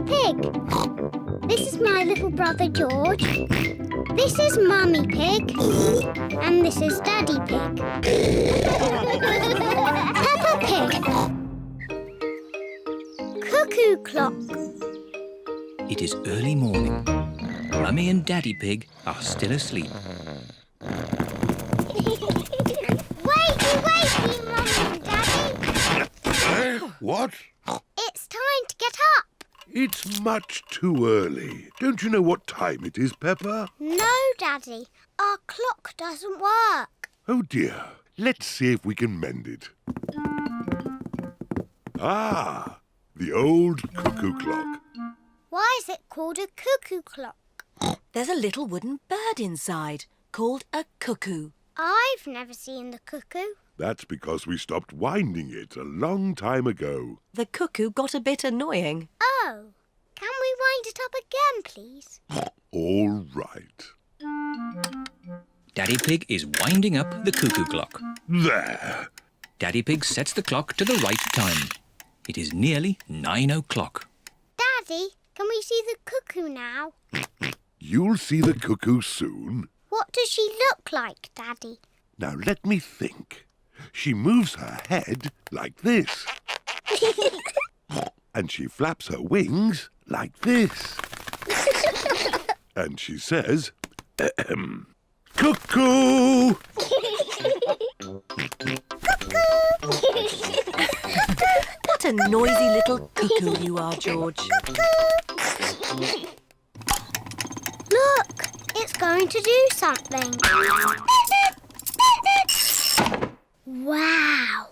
Peppa Pig. This is my little brother George. This is Mummy Pig. And this is Daddy Pig. Peppa Pig. Cuckoo Clock. It is early morning. Mummy and Daddy Pig are still asleep. Wakey, Mummy and Daddy. What? It's time to get up. It's much too early. Don't you know what time it is, Peppa? No, Daddy. Our clock doesn't work. Oh dear. Let's see if we can mend it. Ah, the old cuckoo clock. Why is it called a cuckoo clock? There's a little wooden bird inside called a cuckoo. I've never seen the cuckoo. That's because we stopped winding it a long time ago. The cuckoo got a bit annoying. Oh, can we wind it up again, please? All right. Daddy Pig is winding up the cuckoo clock. There. Daddy Pig sets the clock to the right time. It is nearly 9 o'clock. Daddy, can we see the cuckoo now? You'll see the cuckoo soon. What does she look like, Daddy? Now let me think. She moves her head like this. And she flaps her wings like this. And she says, cuckoo! What a noisy little cuckoo you are, George. Look, it's going to do something. Wow!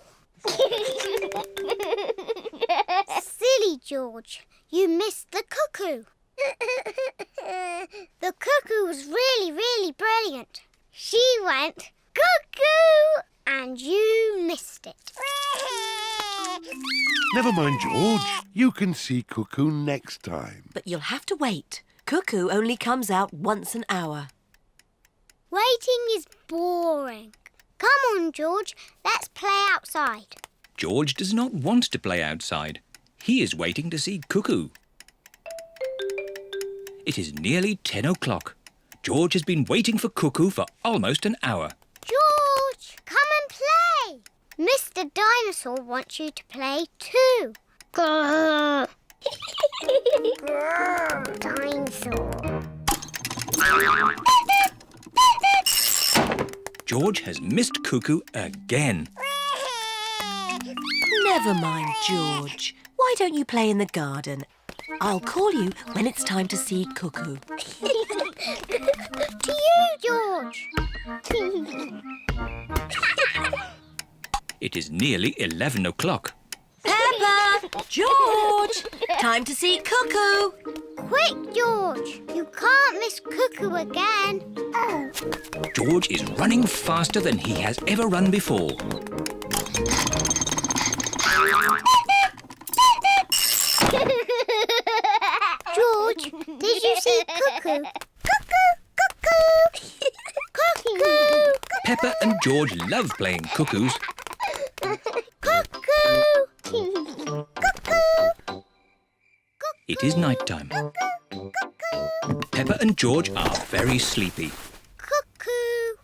Silly George, you missed the cuckoo. The cuckoo was really, really brilliant. She went cuckoo and you missed it. Never mind, George. You can see cuckoo next time. But you'll have to wait. Cuckoo only comes out once an hour. Waiting is boring. Come on, George, let's play outside. George does not want to play outside. He is waiting to see Cuckoo. It is nearly 10 o'clock. George has been waiting for Cuckoo for almost an hour. George, come and play. Mr. Dinosaur wants you to play too. Grrr. Grrr, dinosaur. George has missed Cuckoo again. Never mind, George. Why don't you play in the garden? I'll call you when it's time to see Cuckoo. To you, George. It is nearly 11 o'clock. Peppa! George! Time to see Cuckoo! Quick, George. You can't miss Cuckoo again. Oh. George is running faster than he has ever run before. George, did you see Cuckoo? Cuckoo! Cuckoo! Cuckoo! Peppa and George love playing cuckoos. Cuckoo! Cuckoo! It is night time. Peppa and George are very sleepy. Cuckoo!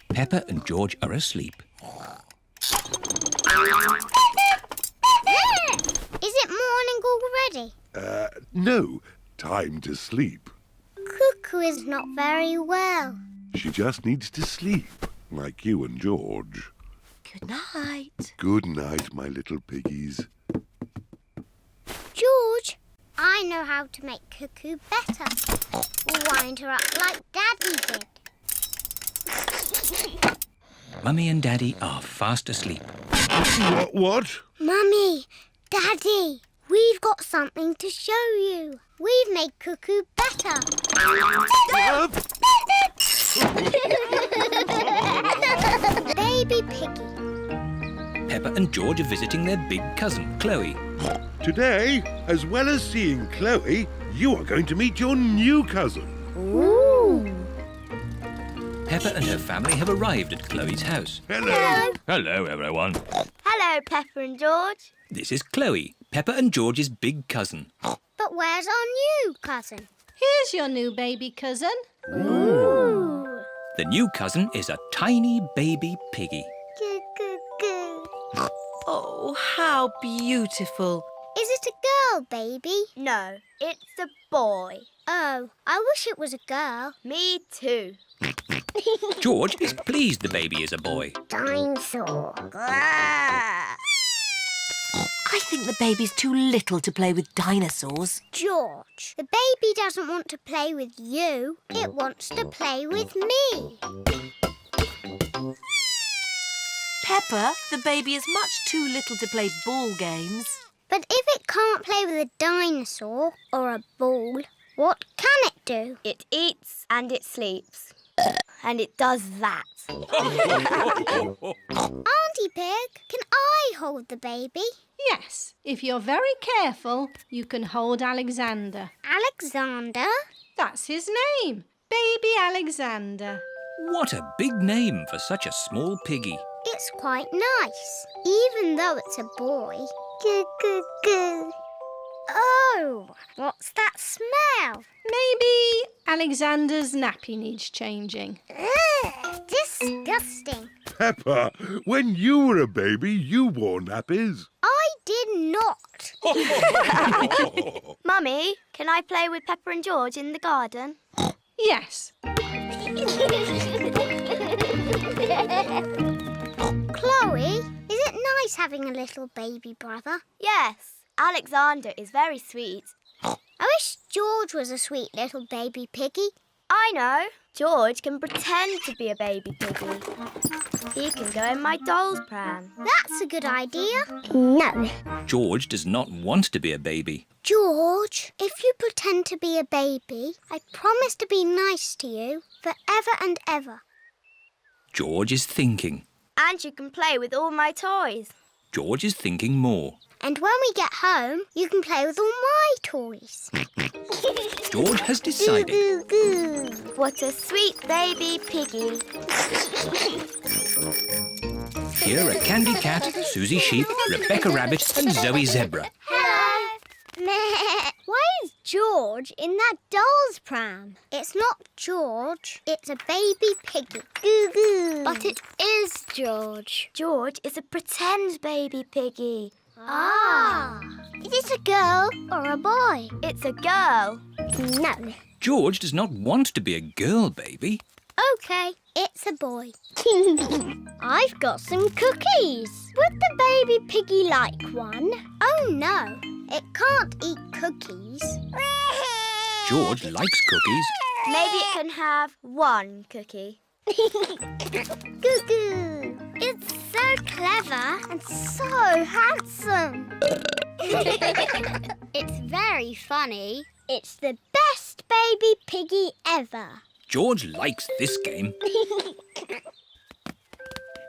Peppa and George are asleep. Is it morning already? No. Time to sleep. Cuckoo is not very well. She just needs to sleep, like you and George. Good night. Good night, my little piggies. George, I know how to make Cuckoo better. We'll wind her up like Daddy did. Mummy and Daddy are fast asleep. What? Mummy, Daddy, we've got something to show you. We've made Cuckoo better. Baby Piggy. Peppa and George are visiting their big cousin, Chloe. Today, as well as seeing Chloe, you are going to meet your new cousin. Ooh. Peppa and her family have arrived at Chloe's house. Hello. Hello, everyone. Hello, Hello, Peppa and George. This is Chloe, Peppa and George's big cousin. But where's our new cousin? Here's your new baby cousin. Ooh. The new cousin is a tiny baby piggy. Goo, goo, goo. Oh, how beautiful. Is it a girl, baby? No, it's a boy. Oh, I wish it was a girl. Me too. George is pleased the baby is a boy. Dinosaur. I think the baby's too little to play with dinosaurs. George, the baby doesn't want to play with you. It wants to play with me. Peppa, the baby is much too little to play ball games. But if it can't play with a dinosaur or a ball, what can it do? It eats and it sleeps. And it does that. Auntie Pig, can I hold the baby? Yes, if you're very careful, you can hold Alexander. Alexander? That's his name, Baby Alexander. What a big name for such a small piggy. It's quite nice, even though it's a boy. Goo, goo, goo. Oh, what's that smell? Maybe Alexander's nappy needs changing. Ugh, disgusting. Peppa, when you were a baby, you wore nappies. I did not. Mummy, can I play with Peppa and George in the garden? Yes. Chloe, is it nice having a little baby brother? Yes, Alexander is very sweet. I wish George was a sweet little baby piggy. I know. George can pretend to be a baby piggy. He can go in my doll's pram. That's a good idea. No. George does not want to be a baby. George, if you pretend to be a baby, I promise to be nice to you forever and ever. George is thinking. And you can play with all my toys. George is thinking more. And when we get home, you can play with all my toys. George has decided. Goo, goo, goo. What a sweet baby piggy. Here are Candy Cat, Susie Sheep, Rebecca Rabbit and Zoe Zebra. Hello. Why is George in that doll's pram? It's not George, it's a baby piggy. Goo goo. But it is George. George is a pretend baby piggy. Ah. Is it a girl or a boy? It's a girl. No. George does not want to be a girl baby. OK, it's a boy. I've got some cookies. Would the baby piggy like one? Oh, no. It can't eat cookies. George likes cookies. Maybe it can have one cookie. Goo goo. It's so clever and so handsome. It's very funny. It's the best baby piggy ever. George likes this game.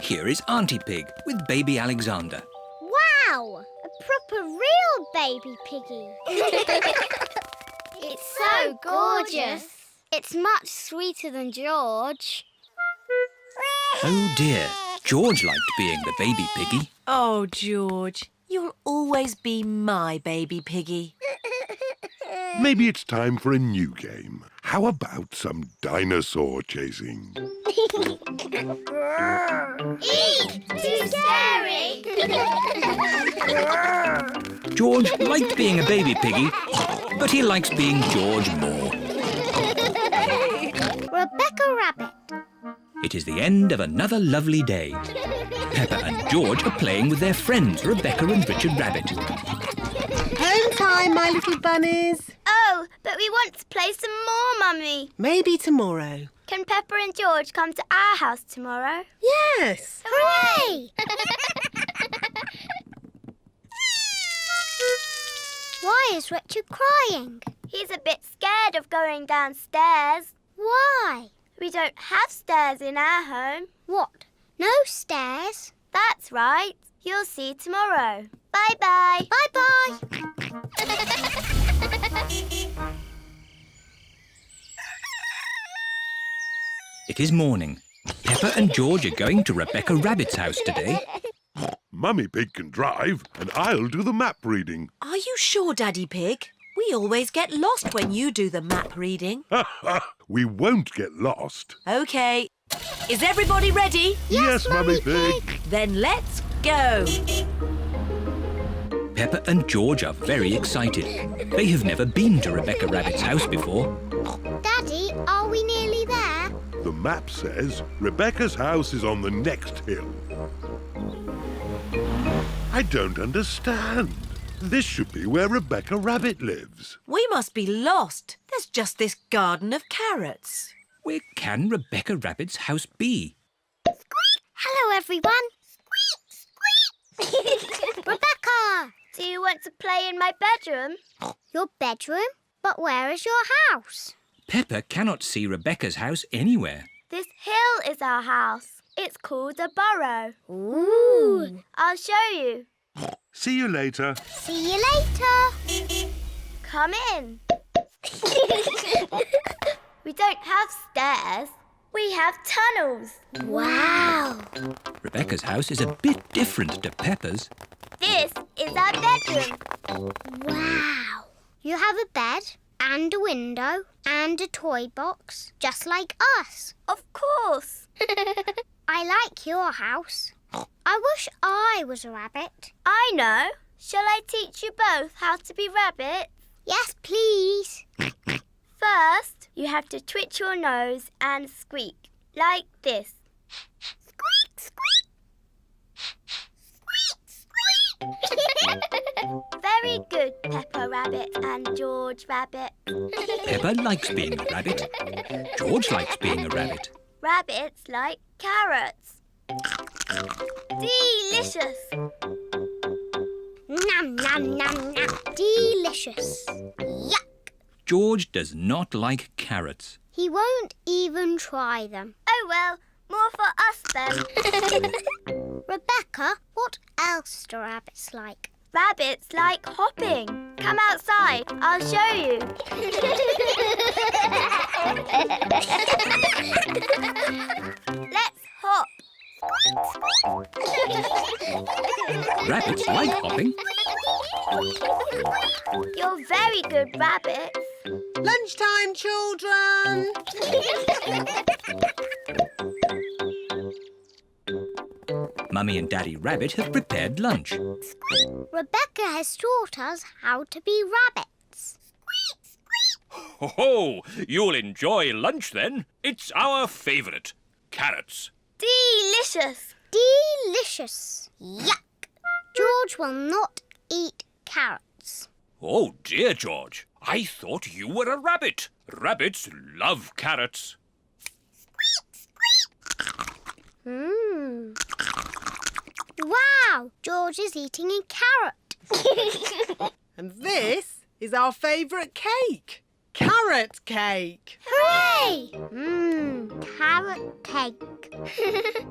Here is Auntie Pig with baby Alexander. Wow! A proper real baby piggy. It's so gorgeous. It's much sweeter than George. Oh dear, George liked being the baby piggy. Oh, George, you'll always be my baby piggy. Maybe it's time for a new game. How about some dinosaur chasing? Eek! Too scary! George liked being a baby piggy, but he likes being George more. Rebecca Rabbit. It is the end of another lovely day. Peppa and George are playing with their friends Rebecca and Richard Rabbit. Home time, my little bunnies. Oh, but we want to play some more, Mummy. Maybe tomorrow. Can Peppa and George come to our house tomorrow? Yes. Hooray! Why is Richard crying? He's a bit scared of going downstairs. Why? We don't have stairs in our home. What? No stairs? That's right. You'll see tomorrow. Bye-bye. Bye-bye. It is morning. Peppa and George are going to Rebecca Rabbit's house today. Mummy Pig can drive and I'll do the map reading. Are you sure, Daddy Pig? We always get lost when you do the map reading. We won't get lost. OK. Is everybody ready? Yes, Mummy Pig. Then let's go. Peppa and George are very excited. They have never been to Rebecca Rabbit's house before. Daddy, are we nearly there? The map says Rebecca's house is on the next hill. I don't understand. This should be where Rebecca Rabbit lives. We must be lost. There's just this garden of carrots. Where can Rebecca Rabbit's house be? Hello, everyone. Squeak, squeak. Rebecca! Do you want to play in my bedroom? Your bedroom? But where is your house? Peppa cannot see Rebecca's house anywhere. This hill is our house. It's called a burrow. Ooh. I'll show you. See you later. See you later. Come in. We don't have stairs. We have tunnels. Wow. Rebecca's house is a bit different to Peppa's. This is our bedroom. Wow. You have a bed and a window and a toy box, just like us. Of course. I like your house. I wish I was a rabbit. I know. Shall I teach you both how to be rabbits? Yes, please. First, you have to twitch your nose and squeak, like this. Squeak, squeak. Squeak, squeak. Very good, Peppa Rabbit and George Rabbit. Peppa likes being a rabbit. George likes being a rabbit. Rabbits like carrots. Delicious. Nom, nom, nom, nom. Delicious. Yuck. George does not like carrots. He won't even try them. Oh well, more for us then. Rebecca, what else do rabbits like? Rabbits like hopping. Come outside, I'll show you. Let's hop. Rabbits like hopping. You're very good rabbits. Lunchtime, children. Mummy and Daddy Rabbit have prepared lunch. Rebecca has taught us how to be rabbits. Ho! You'll enjoy lunch then. It's our favourite. Carrots. Delicious. Delicious. Yuck. George will not eat carrots. Oh dear, George. I thought you were a rabbit. Rabbits love carrots. Wow, George is eating a carrot. And this is our favourite cake. Carrot cake. Hooray! Carrot cake.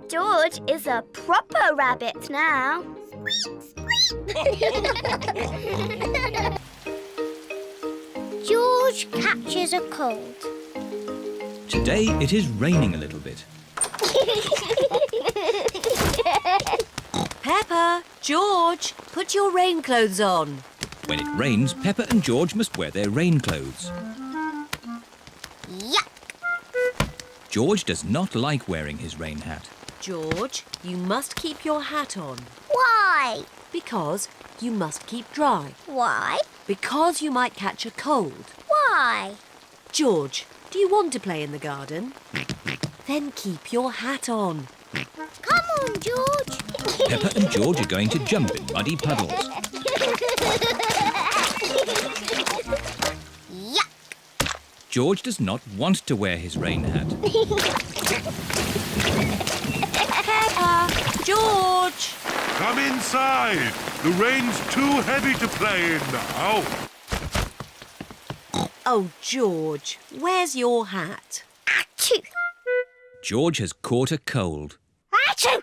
George is a proper rabbit now. George catches a cold. Today it is raining a little bit. Peppa, George, put your rain clothes on. When it rains, Peppa and George must wear their rain clothes. Yuck! George does not like wearing his rain hat. George, you must keep your hat on. Why? Because you must keep dry. Why? Because you might catch a cold. Why? George, do you want to play in the garden? Then keep your hat on. Come on, George. Peppa and George are going to jump in muddy puddles. Yuck! George does not want to wear his rain hat. Peppa, George! Come inside. The rain's too heavy to play in now. Oh, George, where's your hat? Achoo! George has caught a cold. Achoo!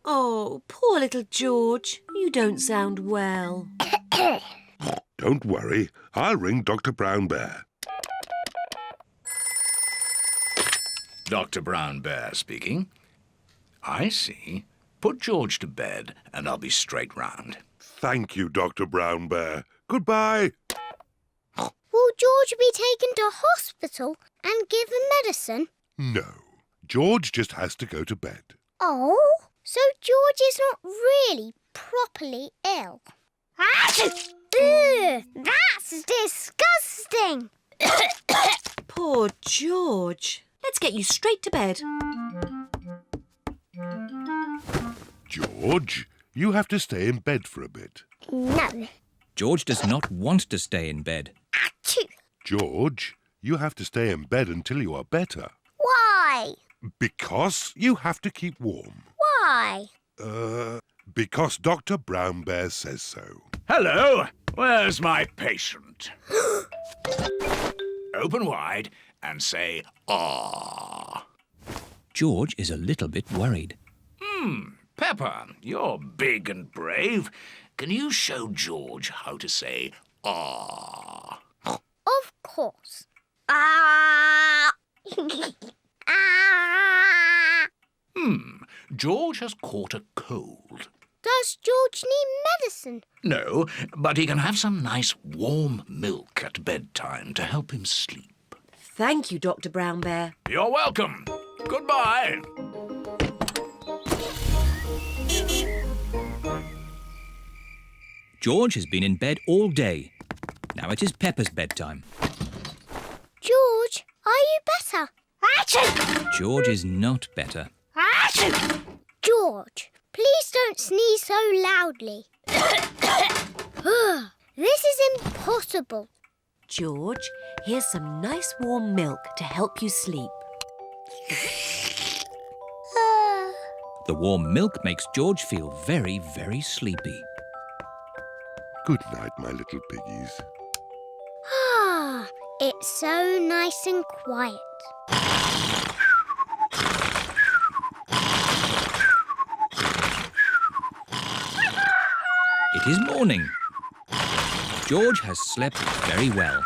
Oh, poor little George. You don't sound well. Don't worry. I'll ring Dr. Brown Bear. Dr. Brown Bear speaking. I see. Put George to bed and I'll be straight round. Thank you, Dr. Brown Bear. Goodbye. Will George be taken to hospital and given medicine? No, George just has to go to bed. Oh, so George is not really properly ill. Ugh, that's disgusting. Poor George. Let's get you straight to bed. George, you have to stay in bed for a bit. No. George does not want to stay in bed. Achoo. George, you have to stay in bed until you are better. Why? Because you have to keep warm. Why? Because Dr. Brown Bear says so. Hello, where's my patient? Open wide and say, "Ah." George is a little bit worried. Peppa, you're big and brave. Can you show George how to say, "Ah"? Of course. Ah! Ah! George has caught a cold. Does George need medicine? No, but he can have some nice warm milk at bedtime to help him sleep. Thank you, Dr. Brown Bear. You're welcome. Goodbye. George has been in bed all day. Now it is Peppa's bedtime. George, are you better? Achoo! George is not better. Achoo! George, please don't sneeze so loudly. This is impossible. George, here's some nice warm milk to help you sleep. The warm milk makes George feel very, very sleepy. Good night, my little piggies. It's so nice and quiet. It is morning. George has slept very well.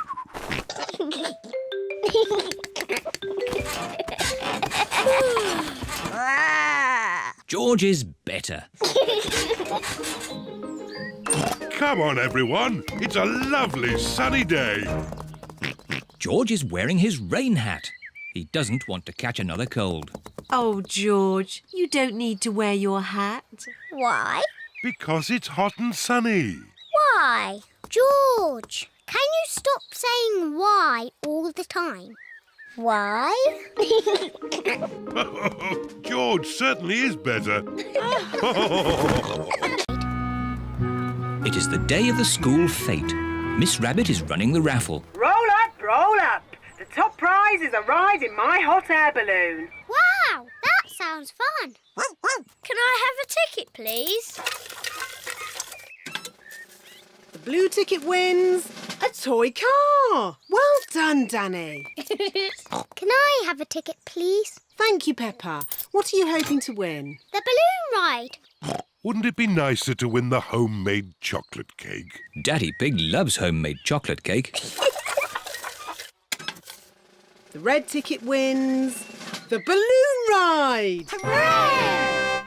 George is better. Come on, everyone. It's a lovely sunny day. George is wearing his rain hat. He doesn't want to catch another cold. Oh, George, you don't need to wear your hat. Why? Because it's hot and sunny. Why? George, can you stop saying why all the time? Why? George certainly is better. It is the day of the school fete. Miss Rabbit is running the raffle. Roll up, roll up. The top prize is a ride in my hot air balloon. Wow, that sounds fun. Can I have a ticket, please? The blue ticket wins a toy car. Well done, Danny. Can I have a ticket, please? Thank you, Peppa. What are you hoping to win? The balloon ride. Wouldn't it be nicer to win the homemade chocolate cake? Daddy Pig loves homemade chocolate cake. The red ticket wins the balloon ride. Hooray!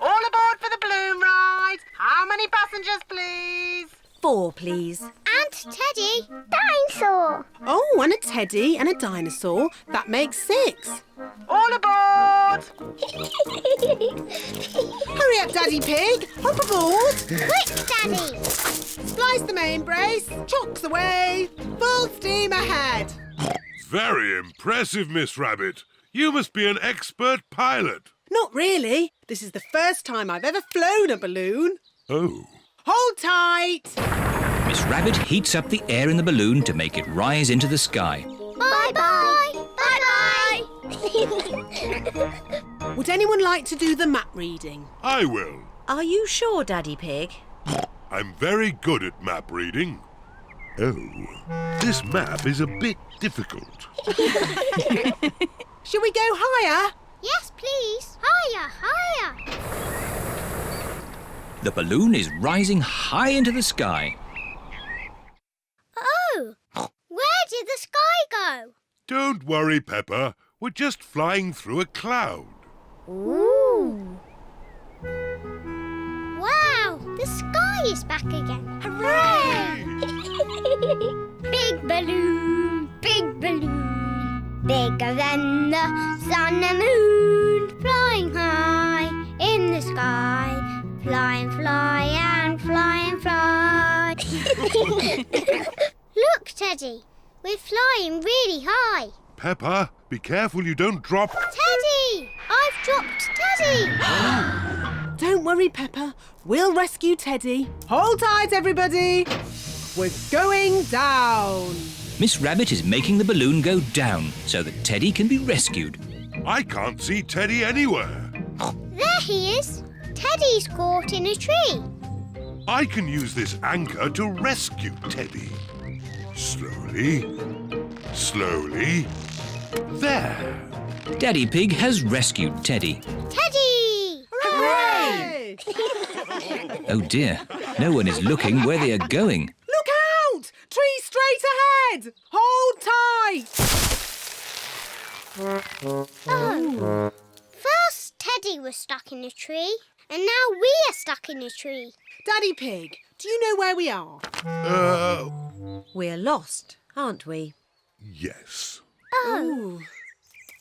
All aboard for the balloon ride. How many passengers, please? 4, please. And Teddy. Dinosaur. Oh, and a teddy and a dinosaur. That makes 6. All aboard. Hurry up, Daddy Pig. Hop aboard. Quick, Daddy. Splice the main brace. Chocks away. Full steam ahead. Very impressive, Miss Rabbit. You must be an expert pilot. Not really. This is the first time I've ever flown a balloon. Oh. Hold tight. Miss Rabbit heats up the air in the balloon to make it rise into the sky. Bye-bye. Bye-bye. Would anyone like to do the map reading? I will. Are you sure, Daddy Pig? I'm very good at map reading. Oh, this map is a bit difficult. Shall we go higher? Yes, please. Higher, higher. The balloon is rising high into the sky. Oh, where did the sky go? Don't worry, Peppa. We're just flying through a cloud. Ooh. is back again. Hooray! Big balloon, bigger than the sun and moon, flying high in the sky, fly and fly and fly and fly. Look, Teddy, we're flying really high. Peppa, be careful you don't drop... Teddy! I've dropped Teddy! Don't worry, Peppa. We'll rescue Teddy. Hold tight, everybody. We're going down. Miss Rabbit is making the balloon go down so that Teddy can be rescued. I can't see Teddy anywhere. There he is. Teddy's caught in a tree. I can use this anchor to rescue Teddy. Slowly. Slowly. There. Daddy Pig has rescued Teddy. Teddy! Hooray! Oh dear, no one is looking where they are going. Look out! Tree straight ahead! Hold tight! Oh. First Teddy was stuck in a tree, and now we are stuck in a tree. Daddy Pig, do you know where we are? We're lost, aren't we? Yes. Oh.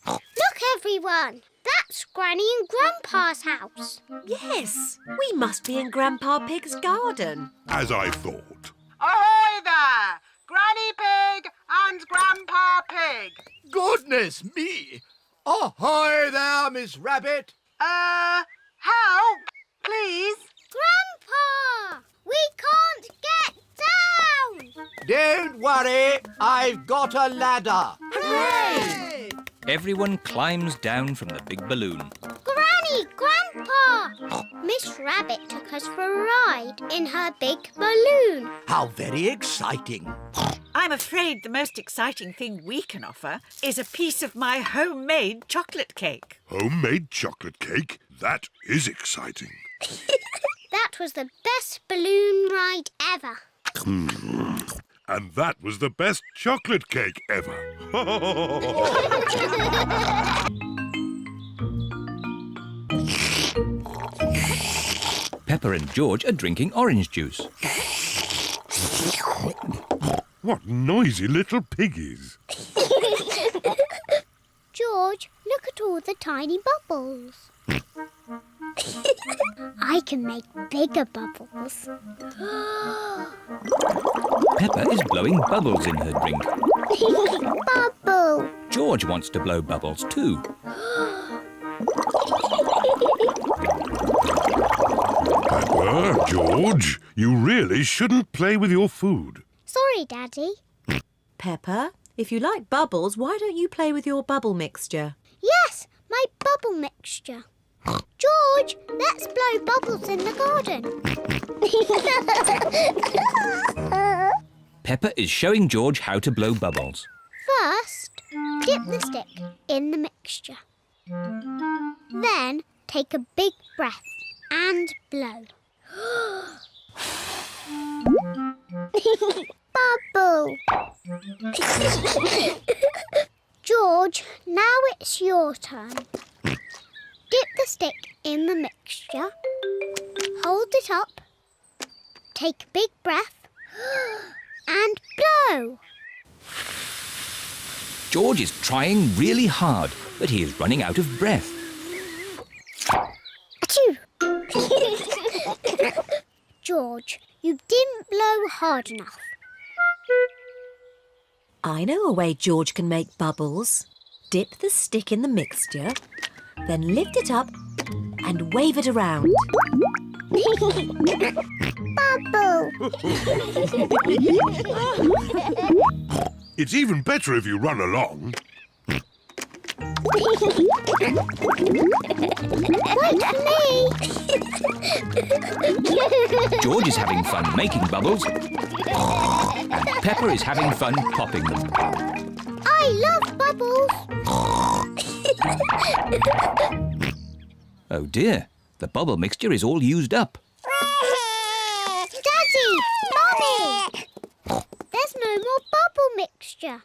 Look, everyone. That's Granny and Grandpa's house. Yes, we must be in Grandpa Pig's garden. As I thought. Ahoy there! Granny Pig and Grandpa Pig. Goodness me! Ahoy there, Miss Rabbit! Help, please. Grandpa! We can't get down! Don't worry, I've got a ladder. Hooray! Everyone climbs down from the big balloon. Granny, Grandpa! Miss Rabbit took us for a ride in her big balloon. How very exciting. I'm afraid the most exciting thing we can offer is a piece of my homemade chocolate cake. Homemade chocolate cake? That is exciting. That was the best balloon ride ever. And that was the best chocolate cake ever. Peppa and George are drinking orange juice. What noisy little piggies. George, look at all the tiny bubbles. I can make bigger bubbles. Peppa is blowing bubbles in her drink. Bubble. George wants to blow bubbles too. Peppa, George, you really shouldn't play with your food. Sorry, Daddy. Peppa, if you like bubbles, why don't you play with your bubble mixture? Yes, my bubble mixture. George, let's blow bubbles in the garden. Peppa is showing George how to blow bubbles. First, dip the stick in the mixture. Then take a big breath and blow. Bubble. George, now it's your turn. Dip the stick in the mixture. Hold it up. Take a big breath and blow. George is trying really hard, but he is running out of breath. Achoo! George, you didn't blow hard enough. I know a way George can make bubbles. Dip the stick in the mixture, then lift it up and wave it around. Bubble! It's even better if you run along. Wait for me! George is having fun making bubbles, and Peppa is having fun popping them. I love bubbles! Oh dear, the bubble mixture is all used up. Daddy! Mummy! There's no more bubble mixture.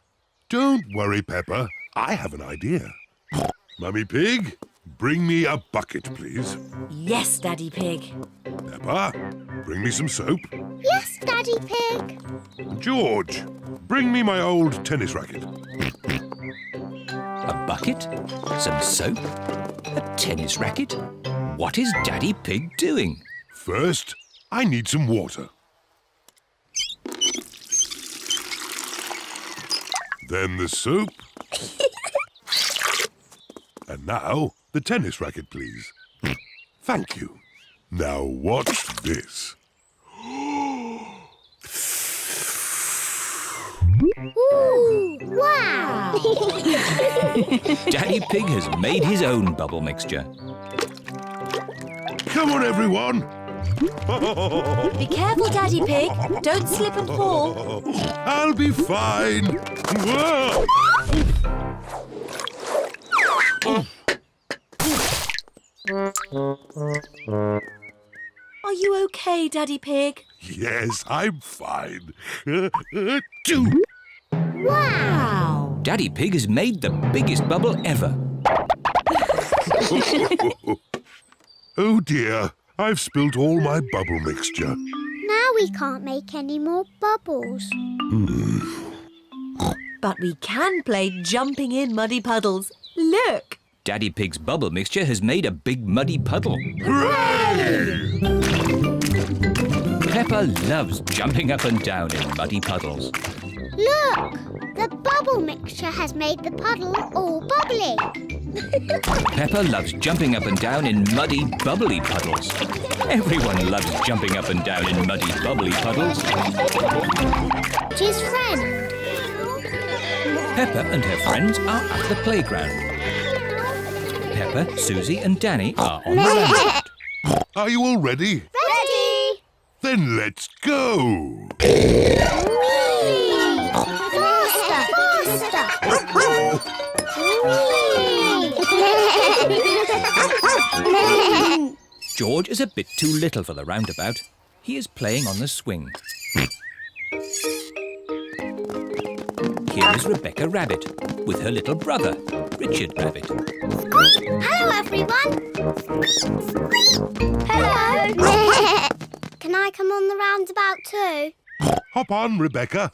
Don't worry, Peppa. I have an idea. Mummy Pig, bring me a bucket, please. Yes, Daddy Pig. Peppa, bring me some soap. Yes, Daddy Pig. George, bring me my old tennis racket. A bucket? Some soap? A tennis racket? What is Daddy Pig doing? First, I need some water. Then the soap. And now, the tennis racket, please. Thank you. Now watch this. Ooh, wow! Daddy Pig has made his own bubble mixture. Come on, everyone. Be careful, Daddy Pig. Don't slip and fall. I'll be fine. Whoa! Are you okay, Daddy Pig? Yes, I'm fine. Wow! Daddy Pig has made the biggest bubble ever. Oh dear, I've spilt all my bubble mixture. Now we can't make any more bubbles. But we can play jumping in muddy puddles. Look! Daddy Pig's bubble mixture has made a big muddy puddle. Hooray! Peppa loves jumping up and down in muddy puddles. Look! The bubble mixture has made the puddle all bubbly. Peppa loves jumping up and down in muddy, bubbly puddles. Everyone loves jumping up and down in muddy, bubbly puddles. His friend. Peppa and her friends are at the playground. Peppa, Susie and Danny are on the roundabout. Are you all ready? Ready! Then let's go! Faster! Faster! George is a bit too little for the roundabout. He is playing on the swing. Here is Rebecca Rabbit with her little brother, Richard Rabbit. Hello, everyone. Hello. Can I come on the roundabout too? Hop on, Rebecca.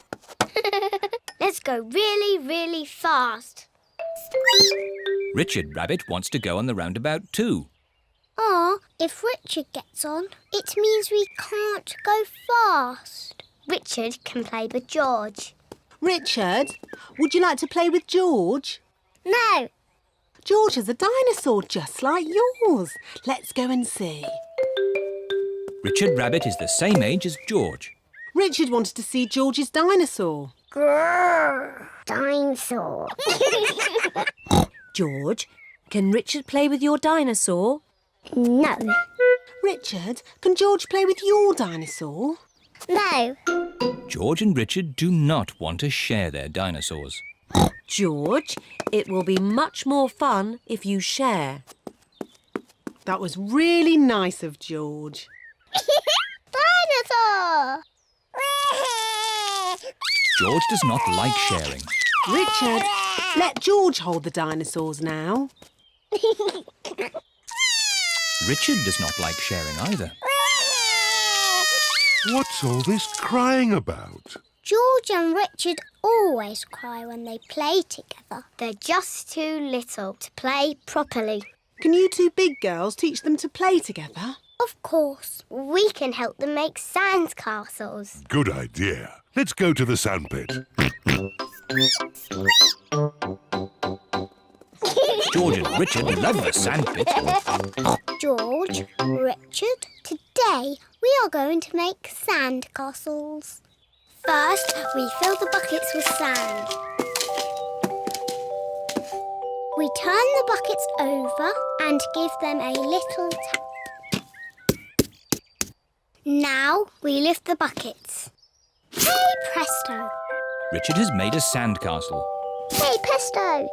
Let's go really, really fast. Richard Rabbit wants to go on the roundabout too. If Richard gets on, it means we can't go fast. Richard can play with George. Richard, would you like to play with George? No. George is a dinosaur just like yours. Let's go and see. Richard Rabbit is the same age as George. Richard wanted to see George's dinosaur. Grrr, dinosaur. George, can Richard play with your dinosaur? No. Richard, can George play with your dinosaur? No. George and Richard do not want to share their dinosaurs. George, it will be much more fun if you share. That was really nice of George. Dinosaur! George does not like sharing. Richard, let George hold the dinosaurs now. Richard does not like sharing either. What's all this crying about? George and Richard always cry when they play together. They're just too little to play properly. Can you two big girls teach them to play together? Of course. We can help them make sand castles. Good idea. Let's go to the sandpit. George and Richard love the sandpit. George, Richard, today we are going to make sand castles. First, we fill the buckets with sand. We turn the buckets over and give them a little tap. Now we lift the buckets. Hey presto! Richard has made a sandcastle. Hey presto!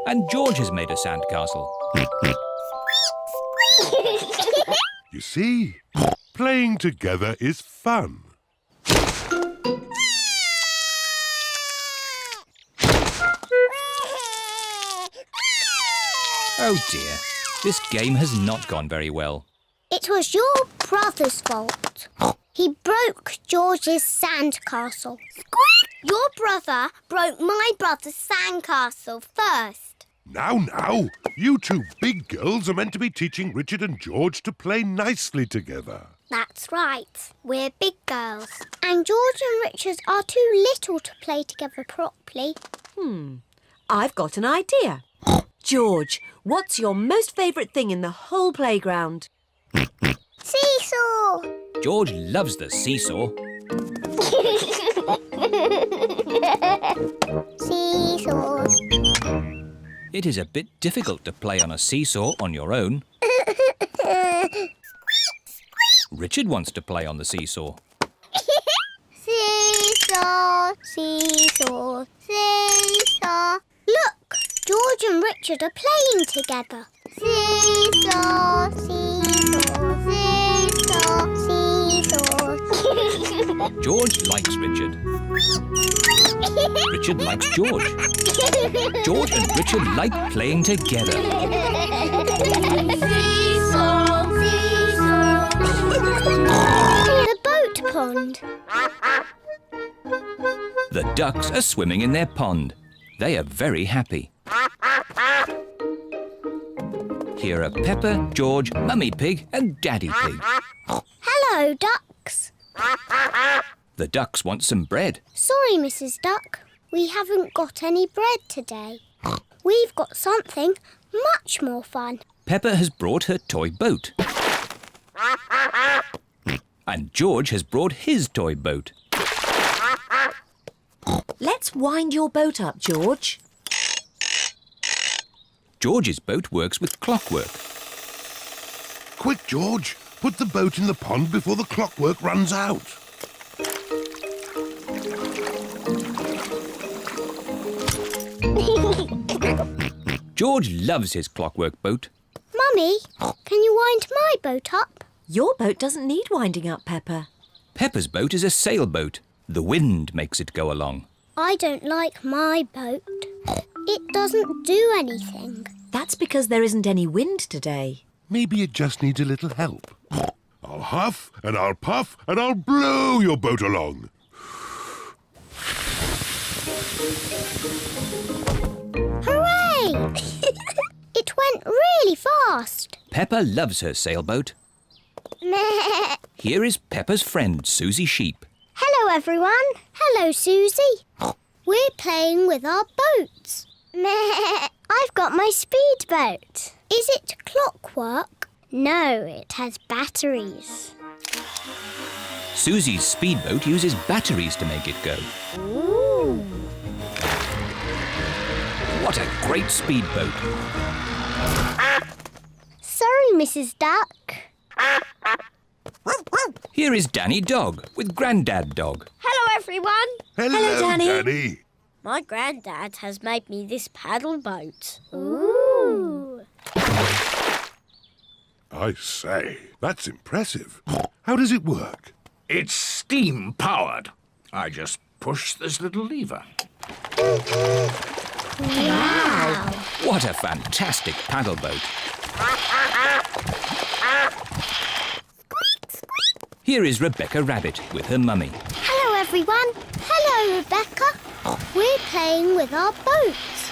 And George has made a sandcastle. You see, playing together is fun. Oh dear, this game has not gone very well. It was your brother's fault. He broke George's sandcastle. Squeak! Your brother broke my brother's sandcastle first. Now, you two big girls are meant to be teaching Richard and George to play nicely together. That's right. We're big girls. And George and Richard are too little to play together properly. I've got an idea. George, what's your most favourite thing in the whole playground? Seesaw! George loves the seesaw. Seesaws. It is a bit difficult to play on a seesaw on your own. Richard wants to play on the seesaw. Seesaw, seesaw, seesaw. Look, George and Richard are playing together. Seesaw, seesaw, seesaw, seesaw. George likes Richard. Richard likes George. George and Richard like playing together. Seesaw, seesaw. The boat pond. The ducks are swimming in their pond. They are very happy. Here are Peppa, George, Mummy Pig and Daddy Pig. Hello, ducks. The ducks want some bread. Sorry, Mrs. Duck. We haven't got any bread today. We've got something much more fun. Peppa has brought her toy boat. And George has brought his toy boat. Let's wind your boat up, George. George's boat works with clockwork. Quick, George. Put the boat in the pond before the clockwork runs out. George loves his clockwork boat. Mummy, can you wind my boat up? Your boat doesn't need winding up, Peppa. Peppa's boat is a sailboat. The wind makes it go along. I don't like my boat. It doesn't do anything. That's because there isn't any wind today. Maybe it just needs a little help. I'll huff and I'll puff and I'll blow your boat along. Hooray! It went really fast. Peppa loves her sailboat. Meh. Here is Peppa's friend, Susie Sheep. Hello, everyone. Hello, Susie. We're playing with our boats. Meh. I've got my speedboat. Is it clockwork? No, it has batteries. Susie's speedboat uses batteries to make it go. Ooh. What a great speedboat. Sorry, Mrs. Duck. Here is Danny Dog with Grandad Dog. Hello, everyone. Hello, Danny. Danny. My granddad has made me this paddle boat. Ooh. I say, that's impressive. How does it work? It's steam-powered. I just push this little lever. Wow. What a fantastic paddle boat. Here is Rebecca Rabbit with her mummy. Hello, everyone. Hello, Rebecca. We're playing with our boats.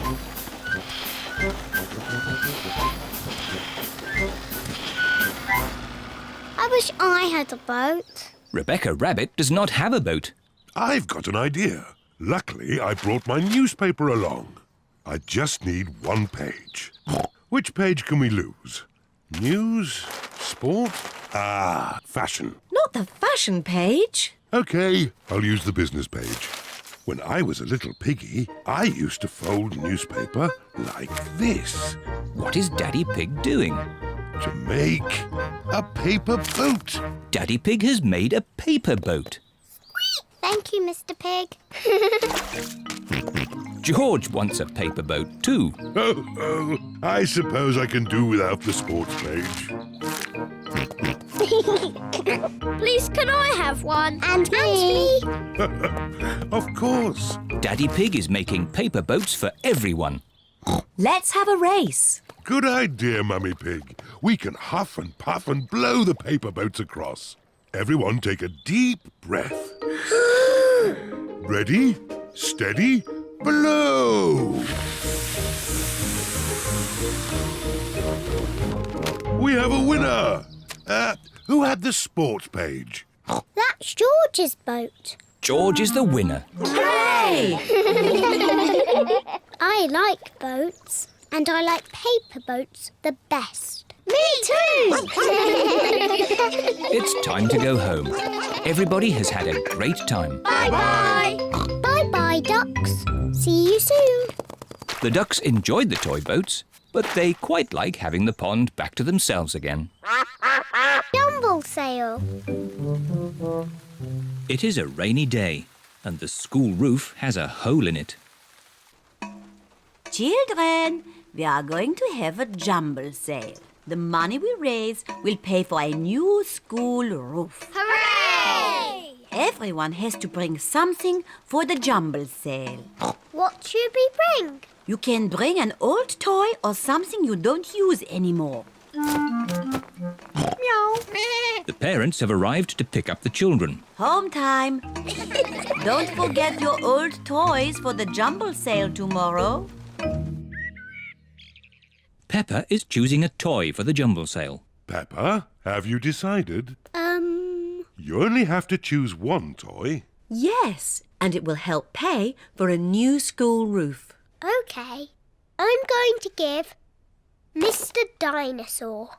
I wish I had a boat. Rebecca Rabbit does not have a boat. I've got an idea. Luckily, I brought my newspaper along. I just need one page. Which page can we lose? News? Sport? Ah, fashion. Not the fashion page. OK, I'll use the business page. When I was a little piggy, I used to fold newspaper like this What is Daddy Pig doing? to make a paper boat. Daddy Pig has made a paper boat. Thank you, Mr. Pig. George wants a paper boat too. Oh, I suppose I can do without the sports page. Please, can I have one? And me. Of course. Daddy Pig is making paper boats for everyone. Let's have a race. Good idea, Mummy Pig. We can huff and puff and blow the paper boats across. Everyone take a deep breath. Ready, steady, blow! We have a winner! Who had the sports page? That's George's boat. George is the winner. Hooray! I like boats, and I like paper boats the best. Me too! It's time to go home. Everybody has had a great time. Bye-bye! Bye-bye, ducks. See you soon. The ducks enjoyed the toy boats, but they quite like having the pond back to themselves again. Jumble Sale. It is a rainy day, and the school roof has a hole in it. Children, we are going to have a jumble sale. The money we raise will pay for a new school roof. Hooray! Everyone has to bring something for the jumble sale. What should we bring? You can bring an old toy or something you don't use anymore. Meow. The parents have arrived to pick up the children. Home time. Don't forget your old toys for the jumble sale tomorrow. Peppa is choosing a toy for the jumble sale. Peppa, have you decided? You only have to choose one toy. Yes, and it will help pay for a new school roof. Okay. I'm going to give Mr. Dinosaur.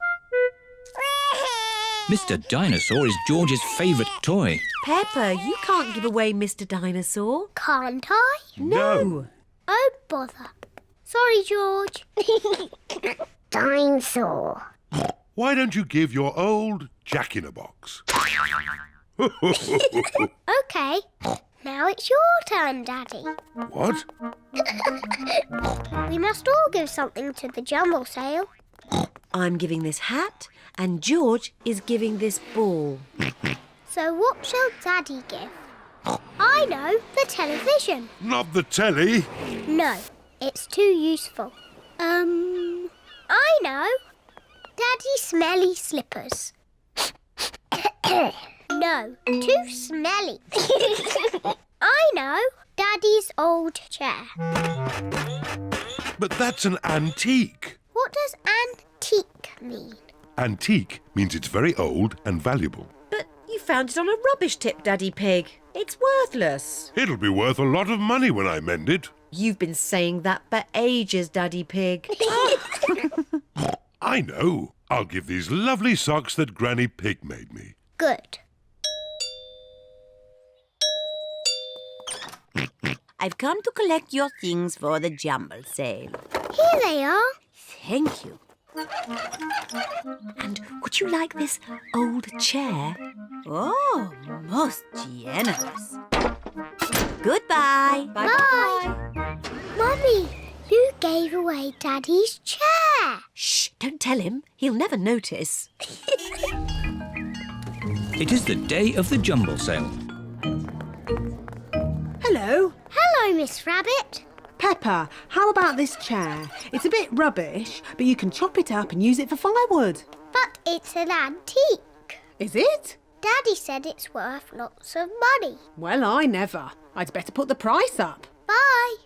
Mr. Dinosaur is George's favourite toy. Peppa, you can't give away Mr. Dinosaur. Can't I? No. Oh, bother. Sorry, George. Dinosaur. Why don't you give your old Jack-in-a-Box? Okay. Now it's your turn, Daddy. What? We must all give something to the jumble sale. I'm giving this hat, and George is giving this ball. So what shall Daddy give? I know, the television. Not the telly. No, it's too useful. I know. Daddy's smelly slippers. No, too smelly. I know. Daddy's old chair. But that's an antique. What does antique mean? Antique means it's very old and valuable. But you found it on a rubbish tip, Daddy Pig. It's worthless. It'll be worth a lot of money when I mend it. You've been saying that for ages, Daddy Pig. I know. I'll give these lovely socks that Granny Pig made me. Good. I've come to collect your things for the jumble sale. Here they are. Thank you. And would you like this old chair? Oh, most generous. Goodbye. Bye. Mummy, you gave away Daddy's chair. Shh, don't tell him. He'll never notice. It is the day of the jumble sale. Hello. Hello, Miss Rabbit. Peppa, how about this chair? It's a bit rubbish, but you can chop it up and use it for firewood. But it's an antique. Is it? Daddy said it's worth lots of money. Well, I never. I'd better put the price up. Bye.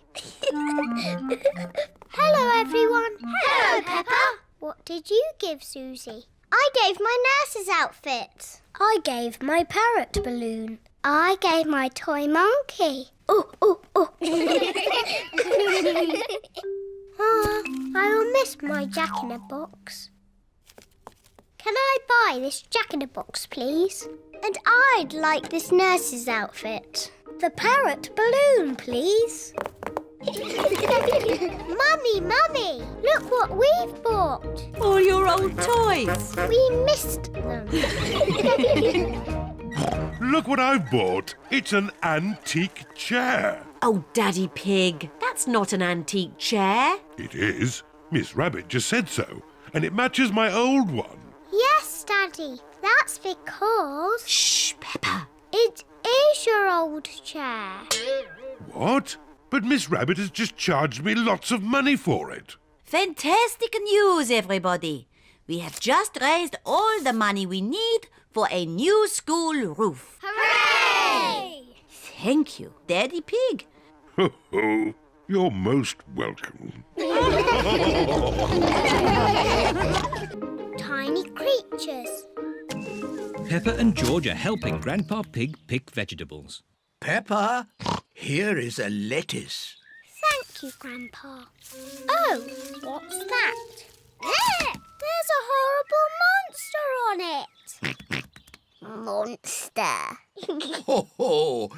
Hello, everyone. Hello, Peppa. What did you give Susie? I gave my nurse's outfit. I gave my parrot balloon. I gave my toy monkey. Oh, oh, oh. I will miss my Jack-in-a-Box. Can I buy this Jack-in-a-Box, please? And I'd like this nurse's outfit. The parrot balloon, please. Mummy, look what we've bought. All your old toys. We missed them. Look what I've bought. It's an antique chair. Oh, Daddy Pig, that's not an antique chair. It is. Miss Rabbit just said so. And it matches my old one. Yes, Daddy. That's because... Shh, Peppa. It is your old chair. What? But Miss Rabbit has just charged me lots of money for it. Fantastic news, everybody. We have just raised all the money we need for a new school roof. Hooray! Thank you, Daddy Pig. Ho, ho. You're most welcome. Tiny creatures. Peppa and George are helping Grandpa Pig pick vegetables. Peppa, here is a lettuce. Thank you, Grandpa. Oh, what's that? There! There's a horrible monster on it. Monster. Ho, ho,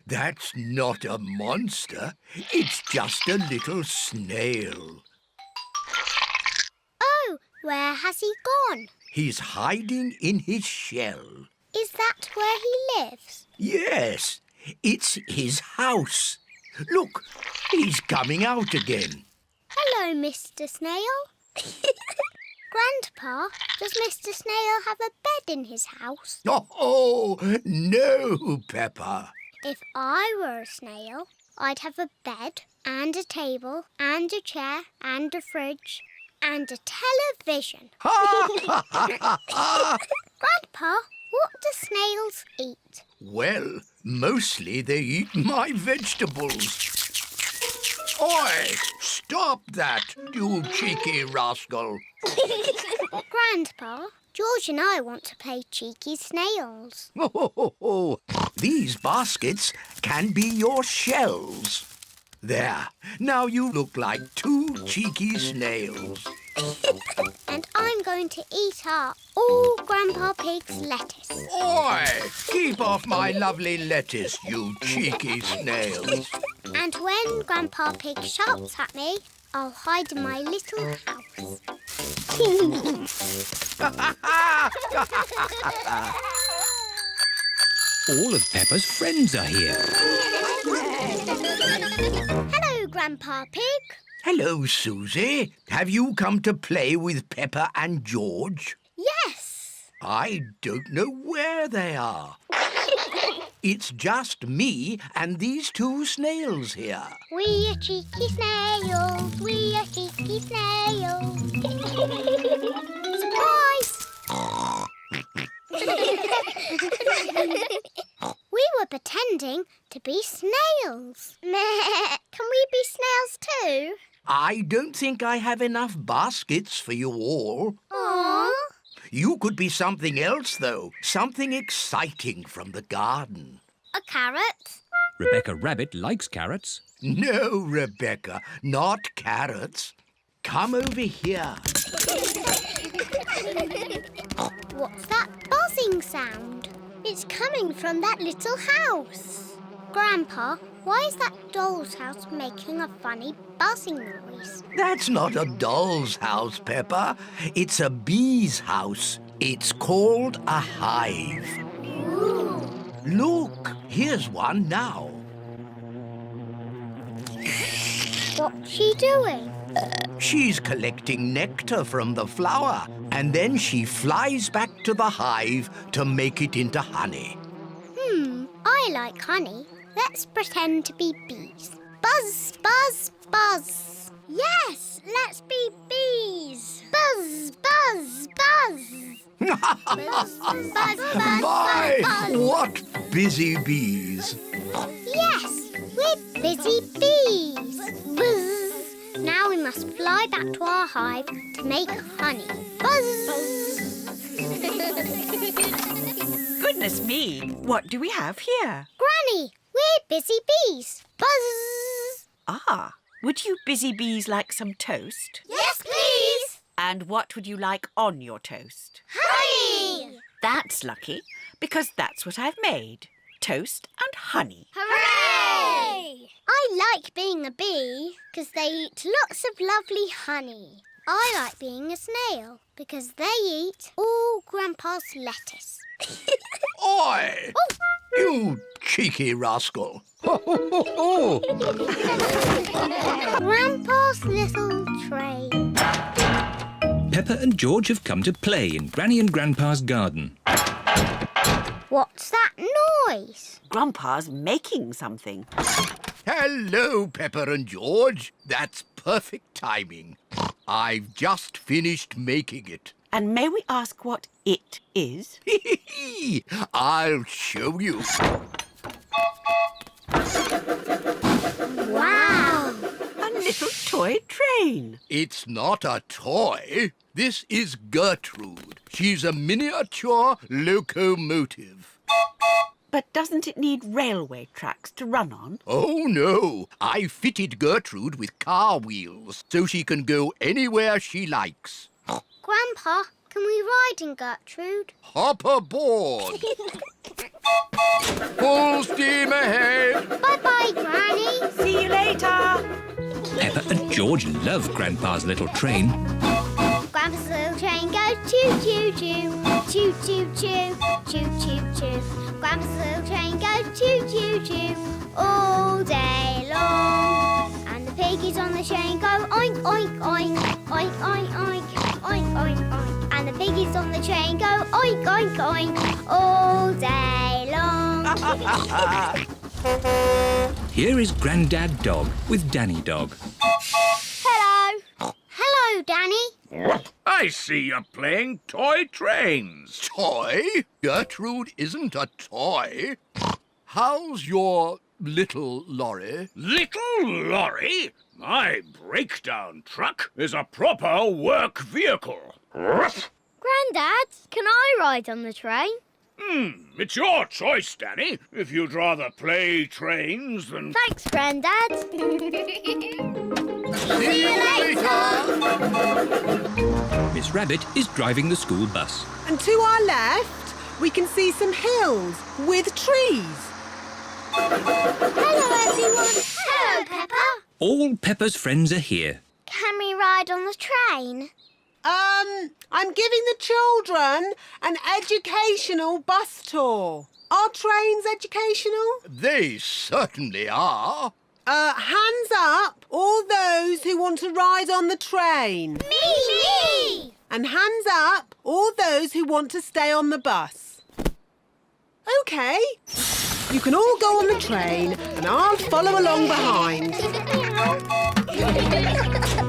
that's not a monster. It's just a little snail. Oh, where has he gone? He's hiding in his shell. Is that where he lives? Yes, it's his house. Look, he's coming out again. Hello, Mr. Snail. Grandpa, does Mr. Snail have a bed in his house? Oh, no, Peppa. If I were a snail, I'd have a bed and a table and a chair and a fridge and a television. Grandpa, what do snails eat? Well, mostly they eat my vegetables. Oi! Stop that, you cheeky rascal. Grandpa, George and I want to play cheeky snails. These baskets can be your shells. There, now you look like two cheeky snails. And I'm going to eat up all Grandpa Pig's lettuce. Oi! Keep off my lovely lettuce, you cheeky snails. And when Grandpa Pig shouts at me, I'll hide in my little house. All of Peppa's friends are here. Hello, Grandpa Pig. Hello, Susie. Have you come to play with Peppa and George? Yes. I don't know where they are. It's just me and these two snails here. We are cheeky snails. We are cheeky snails. Surprise! We were pretending to be snails. Can we be snails too? I don't think I have enough baskets for you all. Aww. You could be something else, though. Something exciting from the garden. A carrot? Rebecca Rabbit likes carrots. No, Rebecca, not carrots. Come over here. What's that buzzing sound? It's coming from that little house. Grandpa, why is that doll's house making a funny buzzing noise? That's not a doll's house, Peppa. It's a bee's house. It's called a hive. Ooh. Look, here's one now. What's she doing? She's collecting nectar from the flower, and then she flies back to the hive to make it into honey. I like honey. Let's pretend to be bees. Buzz, buzz, buzz. Yes, let's be bees. Buzz, buzz, buzz. Buzz, buzz, buzz, My, buzz. what busy bees! Yes, we're busy bees. Buzz. Now we must fly back to our hive to make honey. Buzz. Goodness me, what do we have here? Granny, we're busy bees. Buzz. Ah, would you busy bees like some toast? Yes, please. And what would you like on your toast? Honey. That's lucky, because that's what I've made. Toast and honey. Hooray! I like being a bee because they eat lots of lovely honey. I like being a snail because they eat all Grandpa's lettuce. Oi! Oh. You cheeky rascal! Grandpa's little train. Peppa and George have come to play in Granny and Grandpa's garden. What's that noise? Grandpa's making something. Hello, Peppa and George. That's perfect timing. I've just finished making it. And may we ask what it is? I'll show you. Wow! A little toy train. It's not a toy. This is Gertrude. She's a miniature locomotive. But doesn't it need railway tracks to run on? Oh, no. I fitted Gertrude with car wheels so she can go anywhere she likes. Grandpa, can we ride in Gertrude? Hop aboard. Full steam ahead. Bye-bye, Granny. See you later. Peppa and George love Grandpa's little train. Grandpa's little train goes choo-choo-choo, choo-choo-choo, choo-choo-choo. Grandpa's little train goes choo-choo-choo all day long. And the piggies on the train go oink, oink, oink, oink, oink, oink, oink, oink, oink. And the piggies on the train go oink, oink, oink all day long. Here is Grandad Dog with Danny Dog. Hello. Hello, Danny. I see you're playing toy trains. Toy? Gertrude isn't a toy. How's your little lorry? Little lorry? My breakdown truck is a proper work vehicle. Grandad, can I ride on the train? It's your choice, Danny. If you'd rather play trains than... Thanks, Grandad. See you later. Miss Rabbit is driving the school bus. And to our left, we can see some hills with trees. Hello, everyone. Hello, Peppa. All Peppa's friends are here. Can we ride on the train? I'm giving the children an educational bus tour. Are trains educational? They certainly are. Hands up, all those who want to ride on the train. Me! And hands up, all those who want to stay on the bus. OK. You can all go on the train and I'll follow along behind.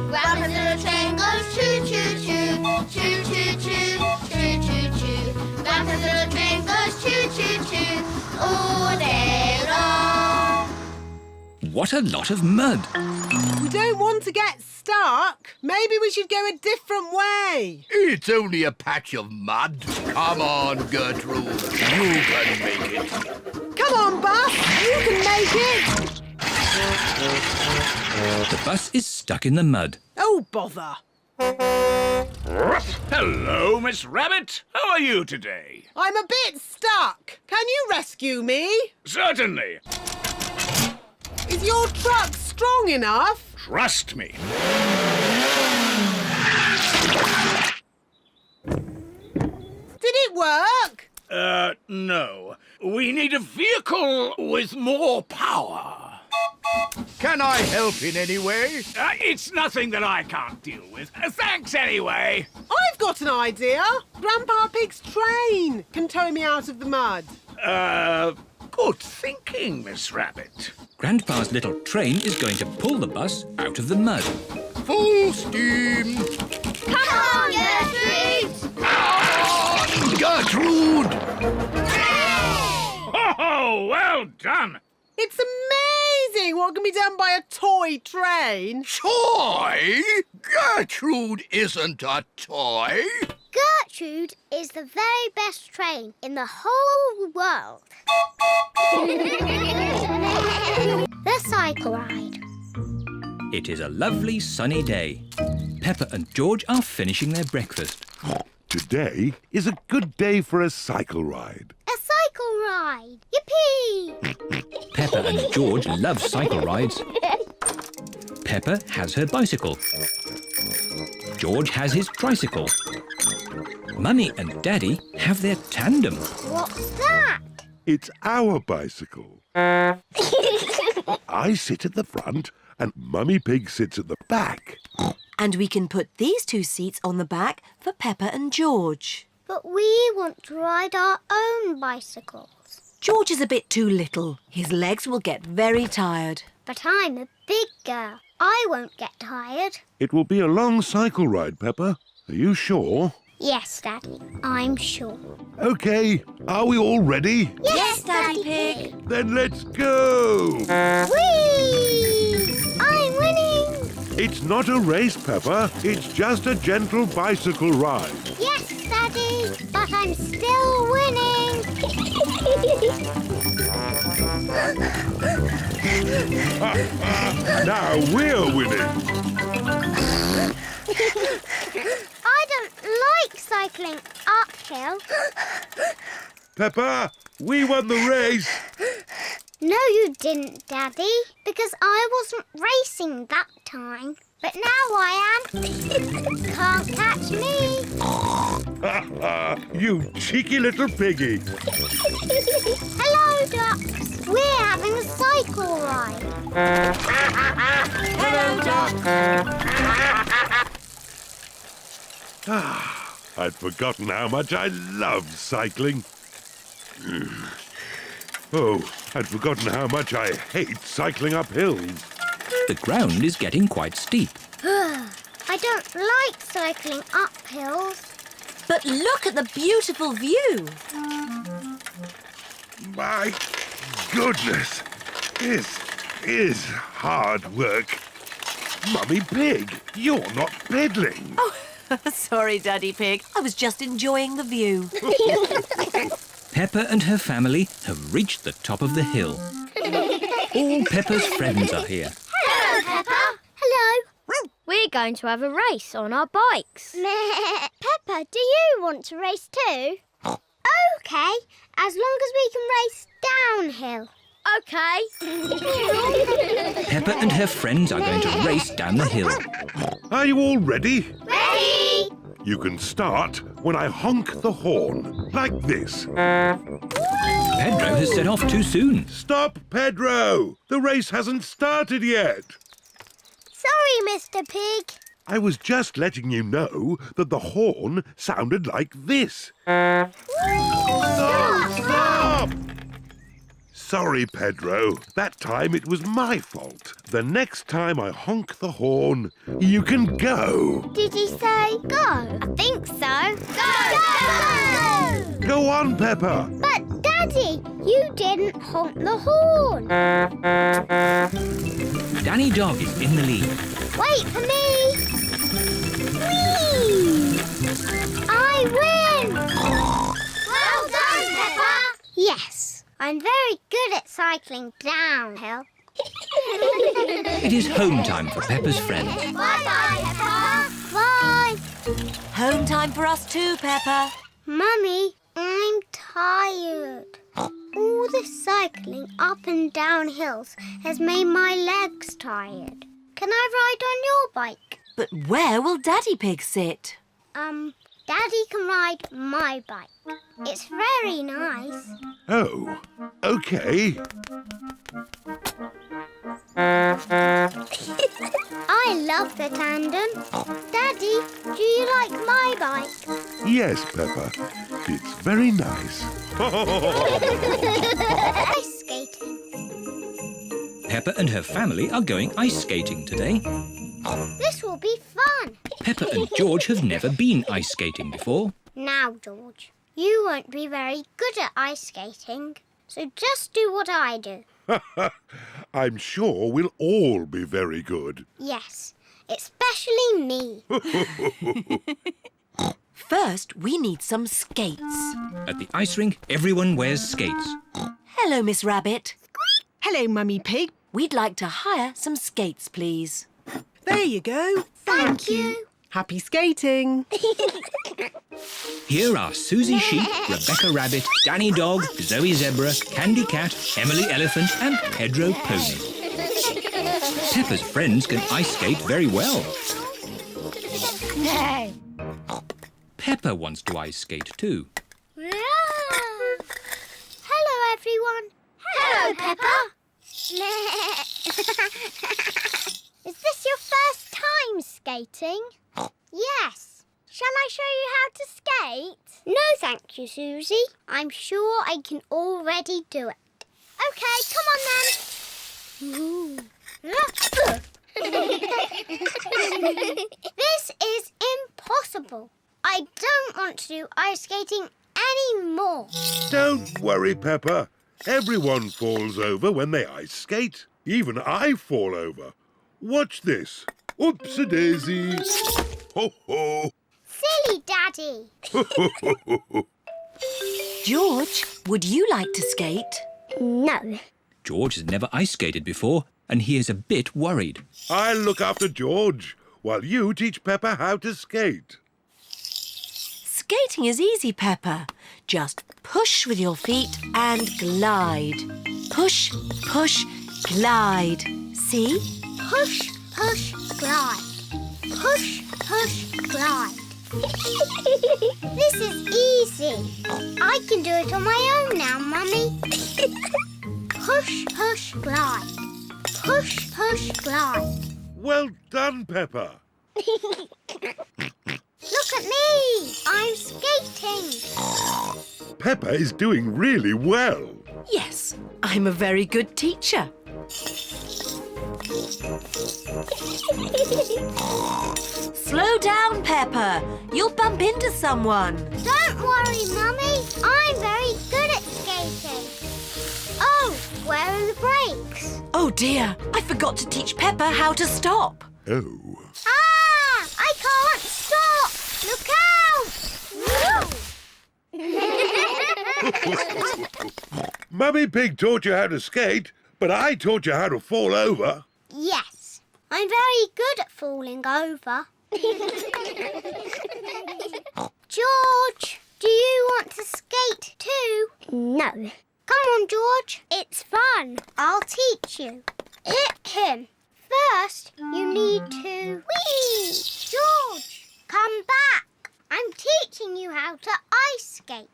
Grandpa's little train goes choo-choo-choo, choo-choo-choo, choo-choo-choo. Grandpa's little train goes choo-choo-choo all day long. What a lot of mud. We don't want to get stuck. Maybe we should go a different way. It's only a patch of mud. Come on, Gertrude. You can make it. Come on, bus. You can make it. The bus is stuck in the mud. Oh, bother. Hello, Miss Rabbit. How are you today? I'm a bit stuck. Can you rescue me? Certainly. Is your truck strong enough? Trust me. Did it work? No. We need a vehicle with more power. Can I help in any way? It's nothing that I can't deal with. Thanks anyway. I've got an idea. Grandpa Pig's train can tow me out of the mud. Good thinking, Miss Rabbit. Grandpa's little train is going to pull the bus out of the mud. Full steam. Come on, Gertrude. On, Gertrude! Oh, well done. It's amazing what can be done by a toy train. Toy? Gertrude isn't a toy. Gertrude is the very best train in the whole world. The cycle ride. It is a lovely sunny day. Peppa and George are finishing their breakfast. Today is a good day for a cycle ride. A cycle ride. Yippee! Peppa and George love cycle rides. Peppa has her bicycle. George has his tricycle. Mummy and Daddy have their tandem. What's that? It's our bicycle. I sit at the front and Mummy Pig sits at the back. And we can put these two seats on the back for Peppa and George. But we want to ride our own bicycles. George is a bit too little. His legs will get very tired. But I'm a big girl. I won't get tired. It will be a long cycle ride, Peppa. Are you sure? Yes, Daddy, I'm sure. OK, are we all ready? Yes, Daddy Pig. Then let's go! Whee! I'm winning! It's not a race, Peppa. It's just a gentle bicycle ride. Yes, Daddy, but I'm still winning. Now we're winning. I don't like cycling uphill. Peppa, we won the race. No, you didn't, Daddy, because I wasn't racing that time. But now I am. Can't catch me. You cheeky little piggy. Hello, ducks. We're having a cycle ride. Hello, Duck. I'd forgotten how much I love cycling. Oh, I'd forgotten how much I hate cycling up hills. The ground is getting quite steep. I don't like cycling up hills. But look at the beautiful view. My goodness, this is hard work. Mummy Pig, you're not pedaling. Oh, sorry, Daddy Pig. I was just enjoying the view. Peppa and her family have reached the top of the hill. All Peppa's friends are here. Hello, Peppa. Hello. We're going to have a race on our bikes. Peppa, do you want to race too? OK, as long as we can race downhill. OK. Peppa and her friends are going to race down the hill. Are you all ready? Ready? You can start when I honk the horn, like this. Pedro has set off too soon. Stop, Pedro! The race hasn't started yet. Sorry, Mr. Pig. I was just letting you know that the horn sounded like this. Stop! Stop! Sorry, Pedro. That time it was my fault. The next time I honk the horn, you can go. Did he say go? I think so. Go! Go on, Peppa. But, Daddy, you didn't honk the horn. Danny Dog is in the lead. Wait for me. Whee! I win! Well done, Peppa. Yes, I'm very good at cycling downhill. It is home time for Peppa's friends. Bye-bye, Peppa. Bye. Home time for us too, Peppa. Mummy, I'm tired. All this cycling up and down hills has made my legs tired. Can I ride on your bike? But where will Daddy Pig sit? Daddy can ride my bike. It's very nice. Oh, OK. I love the tandem. Daddy, do you like my bike? Yes, Peppa. It's very nice. Ice skating. Peppa and her family are going ice skating today. This will be fun. Peppa and George have never been ice skating before. Now, George, you won't be very good at ice skating, so just do what I do. I'm sure we'll all be very good. Yes, especially me. First, we need some skates. At the ice rink, everyone wears skates. Hello, Miss Rabbit. Hello, Mummy Pig. We'd like to hire some skates, please. There you go. Thank you. Happy skating. Here are Susie Sheep, Rebecca Rabbit, Danny Dog, Zoe Zebra, Candy Cat, Emily Elephant and Pedro Pony. Peppa's friends can ice skate very well. No. Peppa wants to ice skate too. Hello, everyone. Hello, Peppa. Is this your first time skating? Yes. Shall I show you how to skate? No, thank you, Susie. I'm sure I can already do it. OK, come on then. This is impossible. I don't want to do ice skating anymore. Don't worry, Peppa. Everyone falls over when they ice skate. Even I fall over. Watch this. Oops-a-daisy. Ho-ho. Silly Daddy. George, would you like to skate? No. George has never ice skated before and he is a bit worried. I'll look after George while you teach Peppa how to skate. Skating is easy, Peppa. Just push with your feet and glide. Push, push, glide. See? Push, push, glide. Push, push, glide. This is easy. I can do it on my own now, Mummy. Push, push, glide. Push, push, glide. Well done, Peppa. Look at me! I'm skating. Peppa is doing really well. Yes, I'm a very good teacher. Slow down, Peppa. You'll bump into someone. Don't worry, Mummy. I'm very good at skating. Oh, where are the brakes? Oh dear, I forgot to teach Peppa how to stop. Oh. Ah! I can't stop! Look out! Mummy Pig taught you how to skate, but I taught you how to fall over. Yes, I'm very good at falling over. George, do you want to skate too? No. Come on, George. It's fun. I'll teach you. First, you need to... Whee! George, come back. I'm teaching you how to ice skate.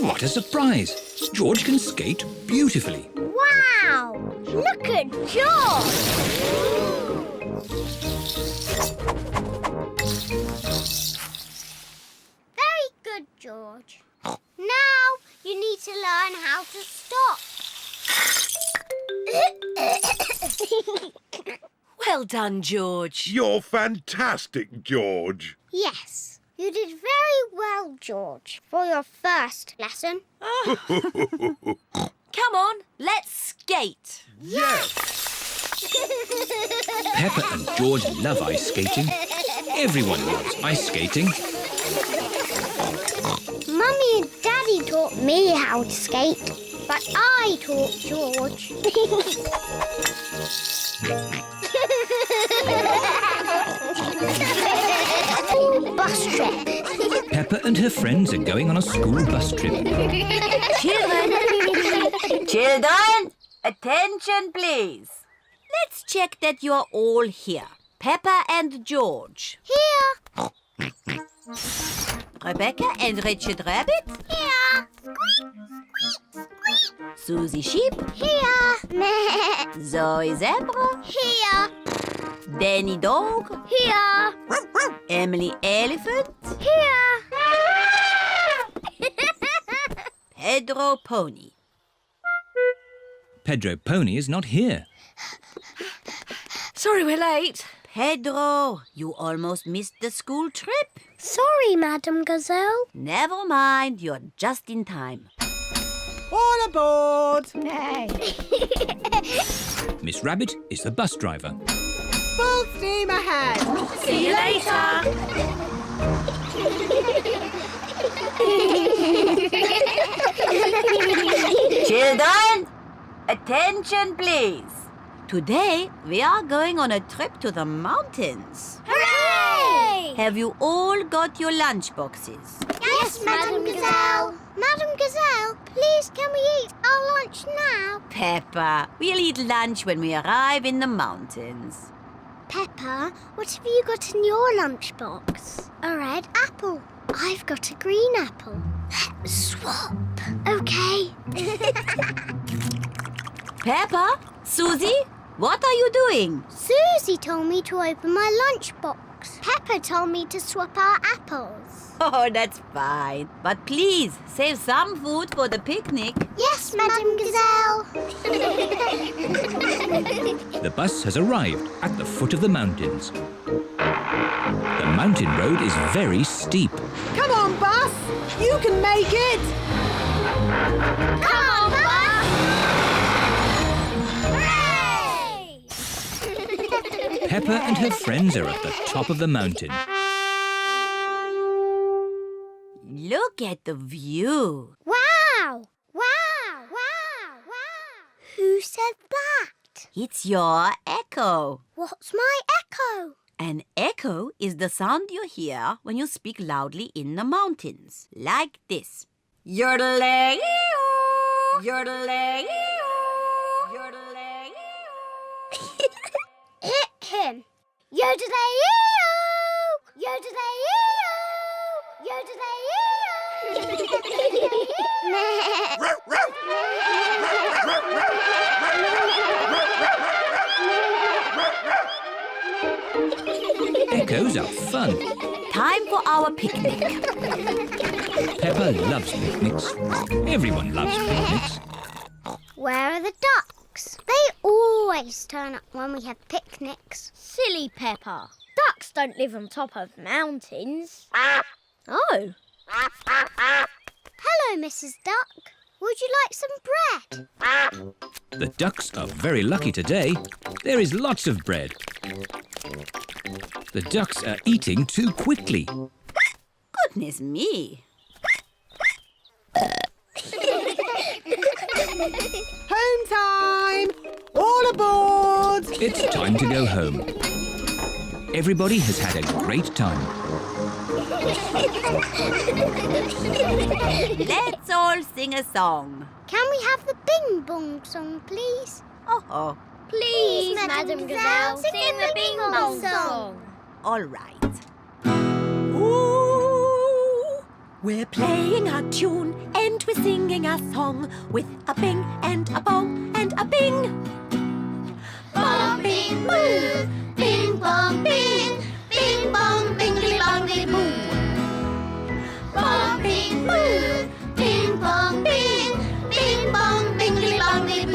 What a surprise! George can skate beautifully. Wow! Look at George! Very good, George. Now you need to learn how to stop. Well done, George. You're fantastic, George. Yes, you did very well, George, for your first lesson. Come on, let's skate. Yes! Peppa and George love ice skating. Everyone loves ice skating. Mummy and Daddy taught me how to skate, but I taught George. Bus trip. Peppa and her friends are going on a school bus trip. Children, attention please. Let's check that you're all here. Peppa and George. Here. Rebecca and Richard Rabbit. Here. Squeak, squeak, squeak. Susie Sheep. Here. Meh. Zoe Zebra. Here. Danny Dog. Here. Emily Elephant. Here. Pedro Pony. Pedro Pony is not here. Sorry we're late. Pedro, you almost missed the school trip. Sorry, Madam Gazelle. Never mind, you're just in time. All aboard! Miss Rabbit is the bus driver. Full steam ahead! See you later. Children, attention please. Today we are going on a trip to the mountains. Hooray! Have you all got your lunch boxes? Yes, Madam Gazelle. Madam Gazelle, please can we eat our lunch now? Peppa, we'll eat lunch when we arrive in the mountains. Peppa, what have you got in your lunchbox? A red apple. I've got a green apple. Let's swap. Okay. Peppa, Susie, what are you doing? Susie told me to open my lunchbox. Peppa told me to swap our apples. Oh, that's fine. But please, save some food for the picnic. Yes, Madam Gazelle. The bus has arrived at the foot of the mountains. The mountain road is very steep. Come on, bus! You can make it! Come on, bus! Hooray! Peppa and her friends are at the top of the mountain. Look at the view. Wow! Wow! Wow! Wow! Who said that? It's your echo. What's my echo? An echo is the sound you hear when you speak loudly in the mountains. Like this. Yodeling-ee-oo, yodeling-ee-oo, yodeling-ee-oo. Hit him! Yodeling-ee-oo! Yodeling-ee-oo! Yodeling-ee-oo! Echoes are fun. Time for our picnic. Peppa loves picnics. Everyone loves picnics. Where are the ducks? They always turn up when we have picnics. Silly Peppa. Ducks don't live on top of mountains. Oh. Hello, Mrs. Duck. Would you like some bread? The ducks are very lucky today. There is lots of bread. The ducks are eating too quickly. Goodness me. Home time! All aboard! It's time to go home. Everybody has had a great time. Let's all sing a song. Can we have the Bing Bong song, please? Oh. Please, Madam Gazelle, sing the Bing Bong song. All right. Ooh, we're playing a tune and we're singing a song with a bing and a bong and a bing. Bong, bing, boo. Bing, bong, bing. Bing, bong, bingly, bongly, boo. Bong, bing, boo. Bing, bong, bing. Bing, bong, bingly, bongly, boo.